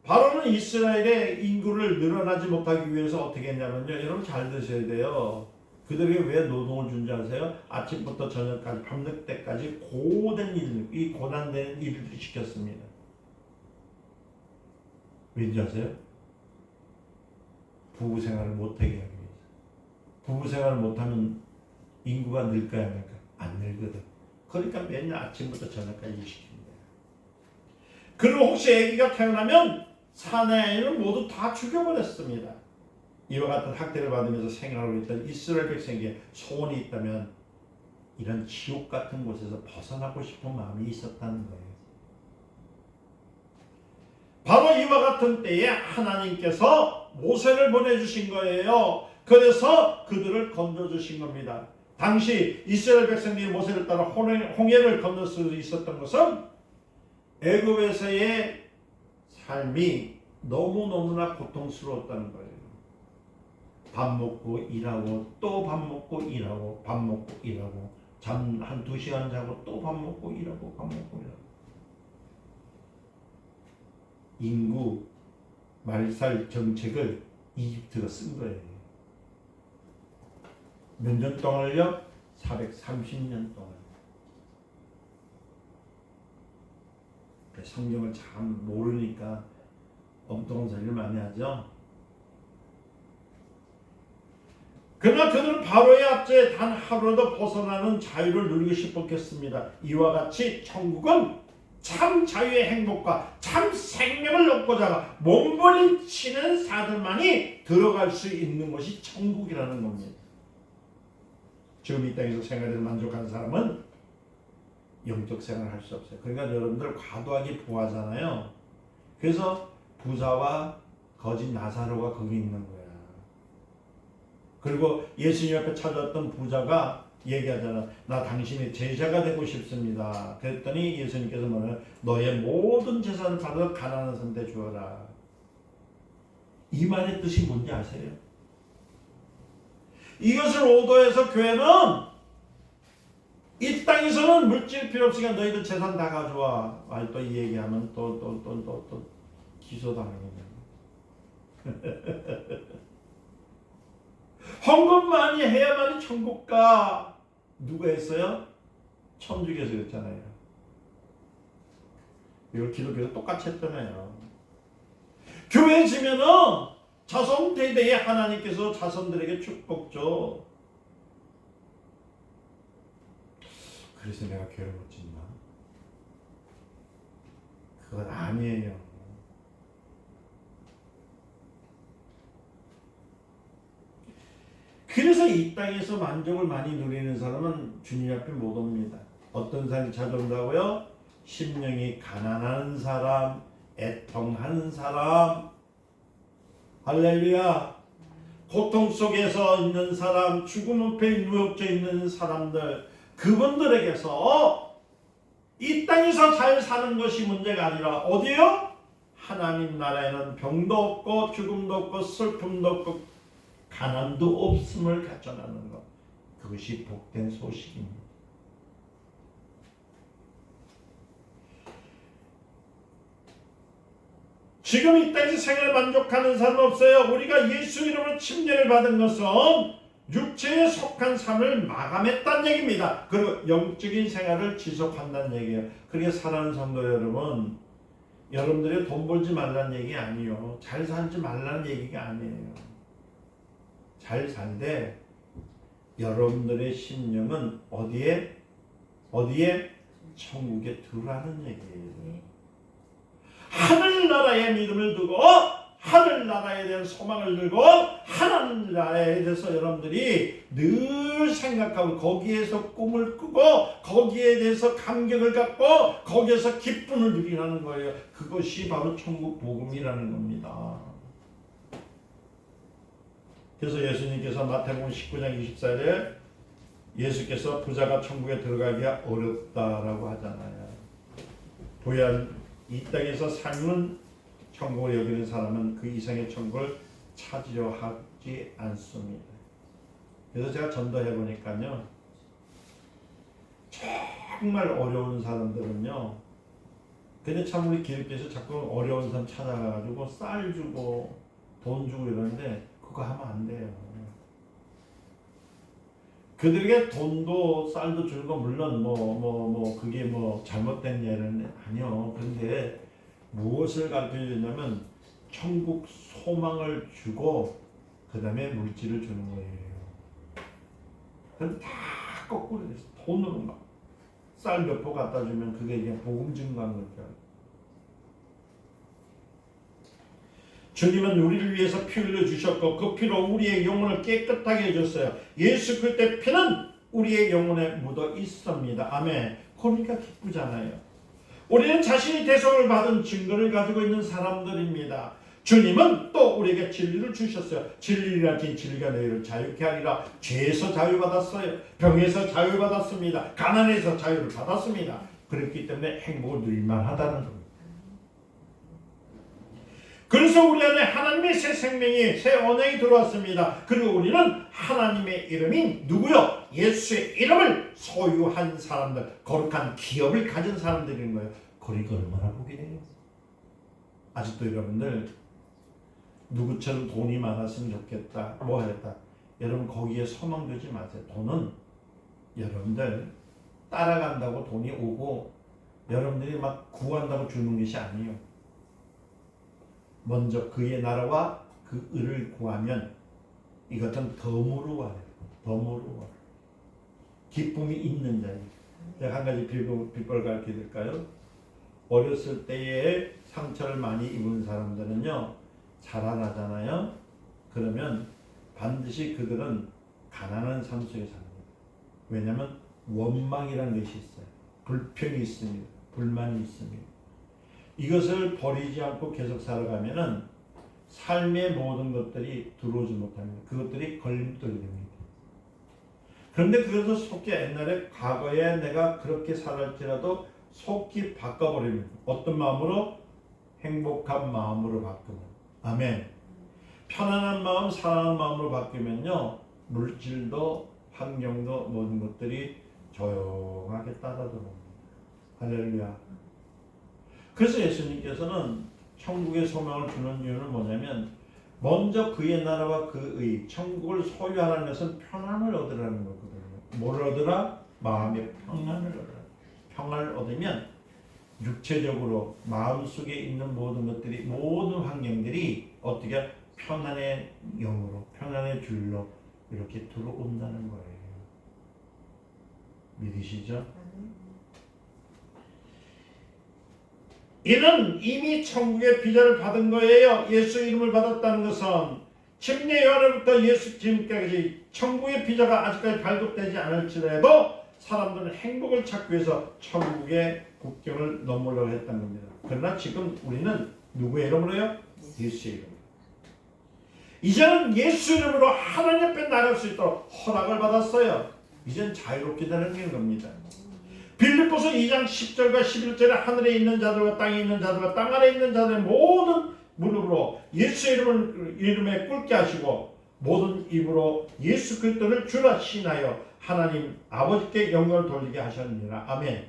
바로는 이스라엘의 인구를 늘어나지 못하기 위해서 어떻게 했냐면요. 여러분 잘 드셔야 돼요. 그들에게 왜 노동을 준지 아세요? 아침부터 저녁까지 밤늦 때까지 고된 일, 이 고난된 일을 시켰습니다. 왠지 아세요? 부부 생활을 못하게 하기 위해서. 부부 생활을 못하면 인구가 늘까요? 안 늘까? 안 늘거든. 그러니까 맨날 아침부터 저녁까지 시킵니다. 그리고 혹시 아기가 태어나면 사내아이는 모두 다 죽여버렸습니다. 이와 같은 학대를 받으면서 생활하고 있던 이스라엘 백성에게 소원이 있다면 이런 지옥 같은 곳에서 벗어나고 싶은 마음이 있었다는 거예요. 바로 이와 같은 때에 하나님께서 모세를 보내주신 거예요. 그래서 그들을 건져주신 겁니다. 당시 이스라엘 백성들이 모세를 따라 홍해를 건널 수 있었던 것은 애굽에서의 삶이 너무너무나 고통스러웠다는 거예요. 밥 먹고 일하고 또 밥 먹고 일하고 밥 먹고 일하고 잠 한 2시간 자고 또 밥 먹고 일하고 밥 먹고 일하고. 인구 말살 정책을 이집트가 쓴 거예요. 몇 년 동안을요? 430년 동안. 성경을 참 모르니까 엉뚱한 소리를 많이 하죠. 그러나 그들은 바로의 압제에 단 하루라도 벗어나는 자유를 누리고 싶었겠습니다. 이와 같이 천국은 참 자유의 행복과 참 생명을 얻고자 몸부림치는 사람만이 들어갈 수 있는 것이 천국이라는 겁니다. 지금 이 땅에서 생활에서 만족하는 사람은 영적 생활을 할 수 없어요. 그러니까 여러분들 과도하게 부하잖아요. 그래서 부자와 거짓 나사로가 거기 있는 거야. 그리고 예수님 앞에 찾아왔던 부자가 얘기하잖아. 나 당신의 제자가 되고 싶습니다. 그랬더니 예수님께서 뭐냐면 너의 모든 재산을 받아 가난한 사람한테 주어라. 이 말의 뜻이 뭔지 아세요? 이것을 오도해서 교회는 이 땅에서는 물질 필요 없으니까 너희들 재산 다 가져와. 또 이 얘기하면 또 기소당하겠네. 헌금 많이 해야만이 천국 가. 누가 했어요? 천주교에서 그랬잖아요. 이걸 기독교에서 똑같이 했잖아요. 교회 지면은 자손 대대에 하나님께서 자손들에게 축복 줘. 그래서 내가 교회를 못 짓나? 그건 아니에요. 그래서 이 땅에서 만족을 많이 누리는 사람은 주님 앞에 못 옵니다. 어떤 사람이 찾아온다고요? 심령이 가난한 사람, 애통한 사람, 할렐루야. 고통 속에서 있는 사람, 죽음 앞에 누워져 있는 사람들, 그분들에게서 이 땅에서 잘 사는 것이 문제가 아니라 어디요? 하나님 나라에는 병도 없고 죽음도 없고 슬픔도 없고 가난도 없음을 갖춰나는 것, 그것이 복된 소식입니다. 지금 이 땅에서 생을 만족하는 사람 없어요. 우리가 예수 이름으로 침례를 받은 것은 육체에 속한 삶을 마감했다는 얘기입니다. 그리고 영적인 생활을 지속한다는 얘기예요. 그렇게 사랑하는 성도 여러분, 여러분들이 돈 벌지 말라는 얘기 아니에요. 잘 살지 말라는 얘기가 아니에요. 잘 살되 여러분들의 심령은 어디에 천국에 들어가는 얘기예요. 하늘나라의 믿음을 두고 하늘나라에 대한 소망을 들고 하늘나라에 대해서 여러분들이 늘 생각하고 거기에서 꿈을 꾸고 거기에 대해서 감격을 갖고 거기에서 기쁨을 누리라는 거예요. 그것이 바로 천국 복음이라는 겁니다. 그래서 예수님께서 마태복음 19장 24절에 예수께서 부자가 천국에 들어가기가 어렵다라고 하잖아요. 부연 이 땅에서 삶은 천국을 여기는 사람은 그 이상의 천국을 찾으려 하지 않습니다. 그래서 제가 전도해 보니까요, 정말 어려운 사람들은요, 근데 참 우리 기독교에서 자꾸 어려운 사람 찾아가가지고 쌀 주고 돈 주고 이러는데 그거 하면 안 돼요. 그들에게 돈도 쌀도 주는 건 물론 그게 잘못된 예는 아니요. 그런데 무엇을 가르쳐 주냐면 천국 소망을 주고 그 다음에 물질을 주는 거예요. 그럼 다 거꾸로 돼서 돈으로 막 쌀 몇 포 갖다 주면 그게 그냥 복음 증거하는 거죠. 주님은 우리를 위해서 피 흘려 주셨고 그 피로 우리의 영혼을 깨끗하게 해줬어요. 예수 그리스도의 피는 우리의 영혼에 묻어 있습니다. 아멘. 그러니까 기쁘잖아요. 우리는 자신이 대속을 받은 증거를 가지고 있는 사람들입니다. 주님은 또 우리에게 진리를 주셨어요. 진리라 진리가 너희를 자유케 하리라. 죄에서 자유받았어요. 병에서 자유받았습니다. 가난에서 자유를 받았습니다. 그렇기 때문에 행복을 누릴만 하다는 겁니다. 그래서 우리 안에 하나님의 새 생명이, 새 언약이 들어왔습니다. 그리고 우리는 하나님의 이름인 누구요? 예수의 이름을 소유한 사람들, 거룩한 기업을 가진 사람들인 거예요. 그러니까 얼마나 복이 돼요. 아직도 여러분들 누구처럼 돈이 많았으면 좋겠다, 뭐 하겠다. 여러분 거기에 소망 두지 마세요. 돈은 여러분들 따라간다고 돈이 오고 여러분들이 막 구한다고 주는 것이 아니에요. 먼저 그의 나라와 그 의를 구하면 이것은 덤으로 와요. 덤으로 와요. 기쁨이 있는 자예요. 제가 한 가지 비법을 가르쳐 드릴까요? 어렸을 때에 상처를 많이 입은 사람들은요, 자라나잖아요. 그러면 반드시 그들은 가난한 삶 속에 삽니다. 왜냐하면 원망이라는 것이 있어요. 불평이 있습니다. 불만이 있습니다. 이것을 버리지 않고 계속 살아가면은 삶의 모든 것들이 들어오지 못합니다. 그것들이 걸림돌이 됩니다. 그런데 그것을 속히 옛날에 과거에 내가 그렇게 살았지라도 속히 바꿔버립니다. 어떤 마음으로? 행복한 마음으로 바꾸는. 아멘. 편안한 마음, 사랑하는 마음으로 바뀌면요, 물질도 환경도 모든 것들이 조용하게 따라 들어옵니다. 할렐루야. 그래서 예수님께서는 천국의 소망을 주는 이유는 뭐냐면, 먼저 그의 나라와 그의 천국을 소유하라는 것은 평안을 얻으라는 거거든요. 뭘 얻으라? 마음의 평안을 얻으라. 평안을 얻으면 육체적으로 마음속에 있는 모든 것들이, 모든 환경들이 어떻게 평안의 영으로, 평안의 줄로 이렇게 들어온다는 거예요. 믿으시죠? 이는 이미 천국의 비자를 받은 거예요. 예수 이름을 받았다는 것은 침례 요한으로부터 예수 지금까지 천국의 비자가 아직까지 발급되지 않을지라도 사람들은 행복을 찾기 위해서 천국의 국경을 넘으려고 했던 겁니다. 그러나 지금 우리는 누구의 이름으로요? 예수의 이름으로. 이제는 예수 이름으로 하나님 앞에 나갈 수 있도록 허락을 받았어요. 이제는 자유롭게 되는 겁니다. 빌립보서 2장 10절과 11절에 하늘에 있는 자들과 땅에 있는 자들과 땅 아래에 있는 자들의 모든 무릎으로 예수의 이름에 꿇게 하시고 모든 입으로 예수 그리스도를 주라 신하여 하나님 아버지께 영광을 돌리게 하셨느니라. 아멘.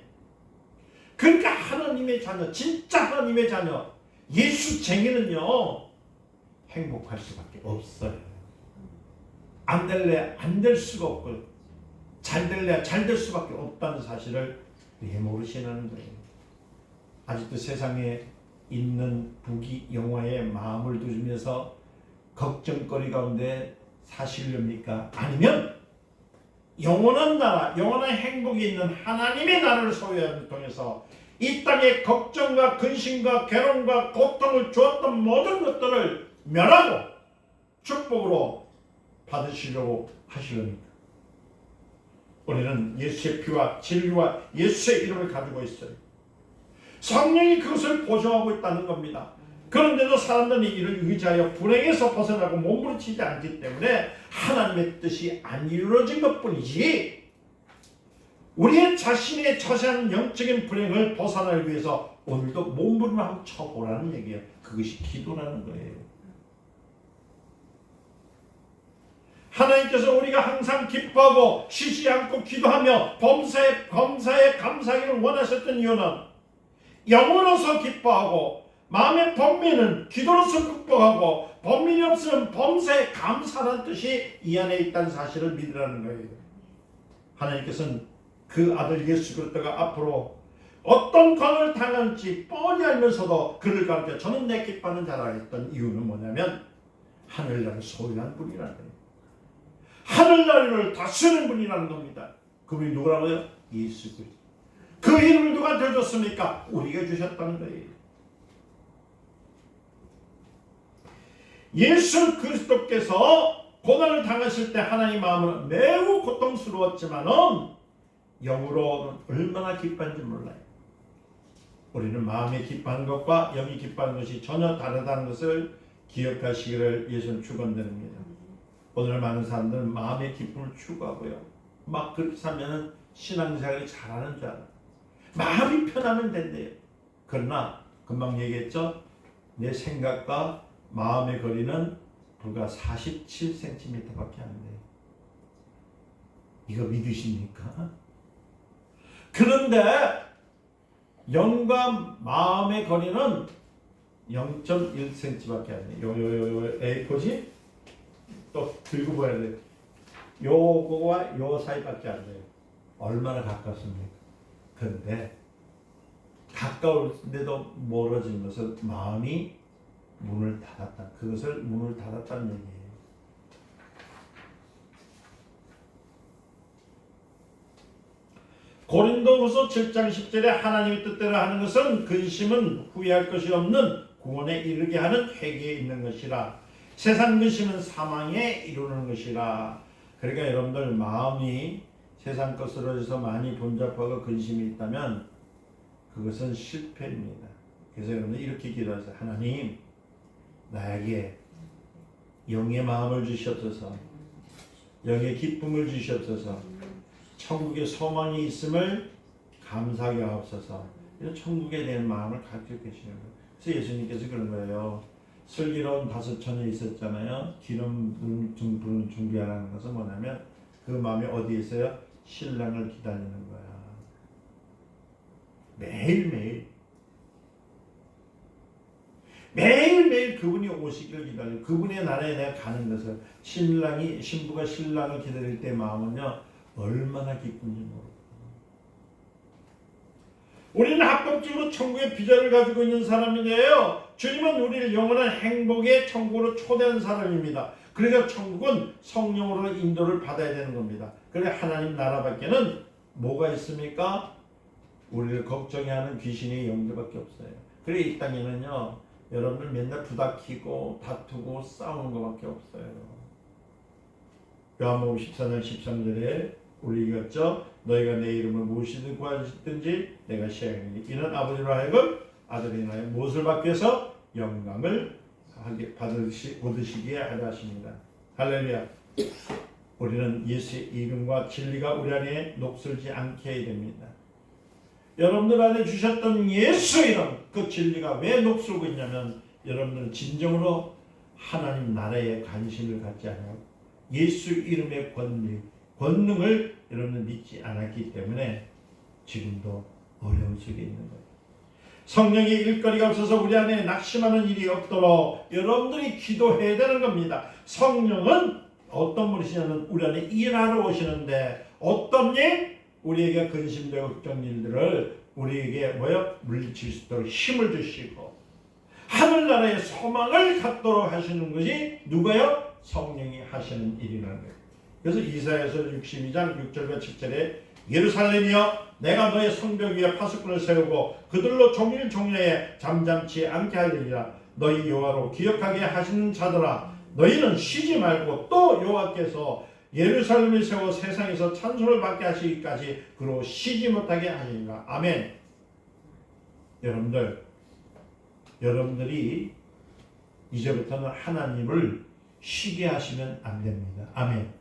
그러니까 하나님의 자녀, 진짜 하나님의 자녀, 예수쟁이는요 행복할 수밖에 없어요. 안 될래 안 될 수가 없고 잘 될래 잘 될 수밖에 없다는 사실을 왜 모르시는 거예요. 아직도 세상에 있는 부귀영화에 마음을 두면서 걱정거리 가운데 사시렵니까? 아니면 영원한 나라, 영원한 행복이 있는 하나님의 나라를 소유함을 통해서 이 땅에 걱정과 근심과 괴로움과 고통을 주었던 모든 것들을 멸하고 축복으로 받으시려고 하시렵니까? 우리는 예수의 피와 진리와 예수의 이름을 가지고 있어요. 성령이 그것을 보증하고 있다는 겁니다. 그런데도 사람들이 이를 의지하여 불행에서 벗어나고 몸부림치지 않기 때문에 하나님의 뜻이 안 이루어진 것뿐이지 우리의 자신의 자세한 영적인 불행을 벗어나기 위해서 오늘도 몸부림을 한번 쳐보라는 얘기예요. 그것이 기도라는 거예요. 하나님께서 우리가 항상 기뻐하고 쉬지 않고 기도하며 범사에 감사하기를 원하셨던 이유는 영으로서 기뻐하고 마음의 번민은 기도로서 극복하고 번민이 없으면 범사에 감사하는 뜻이 이 안에 있다는 사실을 믿으라는 거예요. 하나님께서는 그 아들 예수 그리스도가 앞으로 어떤 권을 당할지 뻔히 알면서도 그를 가르쳐 저는 내 기뻐하는 자라 했던 이유는 뭐냐면 하늘나라를 소유한 분이라는 거예요. 하늘나라를 다스리는 분이라는 겁니다. 그분이 누구라고요? 예수 그리스도. 그 이름을 누가 줬습니까? 우리가 주셨다는 거예요. 예수 그리스도께서 고난을 당하실 때 하나님 마음은 매우 고통스러웠지만은 영으로는 얼마나 기뻐한지 몰라요. 우리는 마음에 기뻐하는 것과 영이 기뻐하는 것이 전혀 다르다는 것을 기억하시기를 예수는 축원드립니다. 오늘 많은 사람들은 마음의 기쁨을 추구하고요. 막 그렇게 살면 신앙생활이 잘하는 줄 알아요. 마음이 편하면 된대요. 그러나 금방 얘기했죠. 내 생각과 마음의 거리는 불과 47cm밖에 안 돼요. 이거 믿으십니까? 그런데 영과 마음의 거리는 0.1cm밖에 안 돼요. 요 A4지? 또 들고 봐야 돼요. 요거와 요 사이밖에 안 돼요. 얼마나 가깝습니까? 그런데 가까운데도 멀어진 것은 마음이 문을 닫았다. 그것을 문을 닫았다는 얘기예요. 고린도후서 7장 10절에 하나님의 뜻대로 하는 것은 근심은 후회할 것이 없는 구원에 이르게 하는 회개에 있는 것이라. 세상 근심은 사망에 이르는 것이라. 그러니까 여러분들 마음이 세상 것으로 해서 많이 본잡하고 근심이 있다면 그것은 실패입니다. 그래서 여러분들 이렇게 기도하세요. 하나님, 나에게 영의 마음을 주시옵소서. 영의 기쁨을 주시옵소서. 천국의 소망이 있음을 감사하게 하옵소서. 이런 천국에 대한 마음을 가지고 계시는 거예요. 그래서 예수님께서 그런 거예요. 슬기로운 5처녀 있었잖아요. 기름 부는 준비하라는 것은 뭐냐면 그 마음이 어디에 있어요? 신랑을 기다리는 거야. 매일매일 그분이 오시기를 기다려. 그분의 나라에 내가 가는 것을 신부가 신랑을 기다릴 때 마음은요 얼마나 기쁜지 모르고. 우리는 합법적으로 천국의 비자를 가지고 있는 사람이에요. 주님은 우리를 영원한 행복의 천국으로 초대한 사람입니다. 그러니까 천국은 성령으로 인도를 받아야 되는 겁니다. 그래 하나님 나라 밖에는 뭐가 있습니까? 우리를 걱정해하는 귀신의 영들밖에 없어요. 그래 이 땅에는요 여러분들 맨날 부닥히고 다투고 싸우는 것밖에 없어요. 요한복음 14장 13절에 우리 읽었죠. 너희가 내 이름을 무엇이든 구하시든지 내가 시행하리니 이는 아버지로 하여금 아들이 인하여 무엇을 받기 위해서 영광을 얻으시기에 하려 하십니다. 할렐루야. 우리는 예수의 이름과 진리가 우리 안에 녹슬지 않게 해야 됩니다. 여러분들 안에 주셨던 예수 이름, 그 진리가 왜 녹슬고 있냐면 여러분들은 진정으로 하나님 나라에 관심을 갖지 않아요. 예수 이름의 권능을 여러분들 믿지 않았기 때문에 지금도 어려운 속에 있는 거예요. 성령의 일거리가 없어서 우리 안에 낙심하는 일이 없도록 여러분들이 기도해야 되는 겁니다. 성령은 어떤 분이시냐면 우리 안에 일하러 오시는데 어떤 일? 우리에게 근심되고 걱정 일들을 우리에게 물리칠 수 있도록 힘을 주시고 하늘나라의 소망을 갖도록 하시는 것이 누가요? 성령이 하시는 일이라는 거예요. 그래서 이사야서 62장 6절과 7절에 예루살렘이여 내가 너의 성벽 위에 파수꾼을 세우고 그들로 종일 종려에 잠잠치 않게 하리라. 너희 여호와로 기억하게 하시는 자들아 너희는 쉬지 말고 또 여호와께서 예루살렘을 세워 세상에서 찬송을 받게 하시기까지 그로 쉬지 못하게 하시니라. 아멘. 여러분들이 이제부터는 하나님을 쉬게 하시면 안 됩니다. 아멘.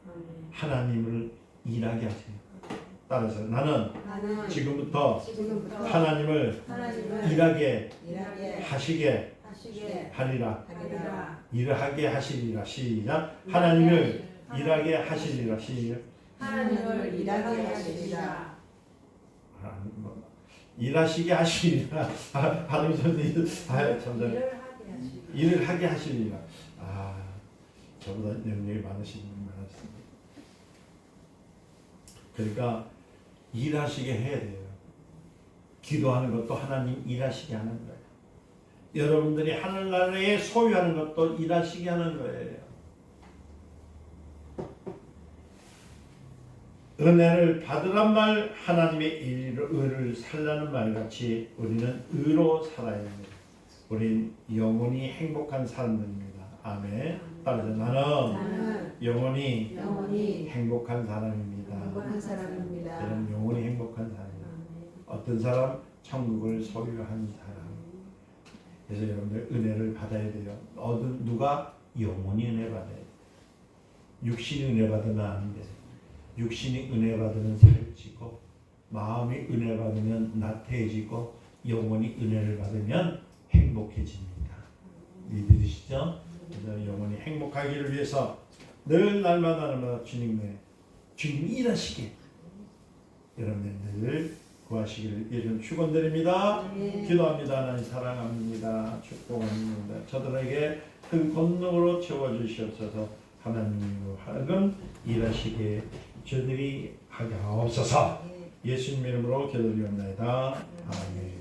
하나님을 일하게 하세요. 따라서 나는 지금부터 하나님을 일하게 하시게 하리라. 일하게 하시리라. 시작. 하나님을 일하게 하시리라. 시작. 하나님을 일하게 하시리라. 일하시게 하시리라. 발음 선생님, 일을 하게 하시리라. 저보다 능력이 많으신 분 많았습니다. 그러니까 일하시게 해야 돼요. 기도하는 것도 하나님 일하시게 하는 거예요. 여러분들이 하늘나라에 소유하는 것도 일하시게 하는 거예요. 은혜를 받으란 말, 하나님의 의를 살라는 말같이 우리는 의로 살아야 합니다. 우린 영원히 행복한 사람들입니다. 아멘. 따라서 나는 영원히 행복한 사람입니다. 저는 영원히 행복한 사람입니다. 어떤 사람? 천국을 소유한 사람. 그래서 여러분들 은혜를 받아야 돼요. 누가? 영원히 은혜 받아야 돼요. 육신이 은혜 받으면 안 돼요. 육신이 은혜 받으면 살찌고 마음이 은혜 받으면 나태해지고 영원히 은혜를 받으면 행복해집니다. 믿으시죠? 그래서 영원히 행복하기를 위해서 늘 날마다 주님 일하시게 여러분들 늘 구하시기를 예전 축원드립니다. 기도합니다. 하나님 사랑합니다. 축복합니다. 저들에게 큰 권능으로 채워주시옵소서. 하나님으로 하여금 일하시게 저들이 하게 하옵소서. 예수님 이름으로 기도드리옵나이다. 아멘.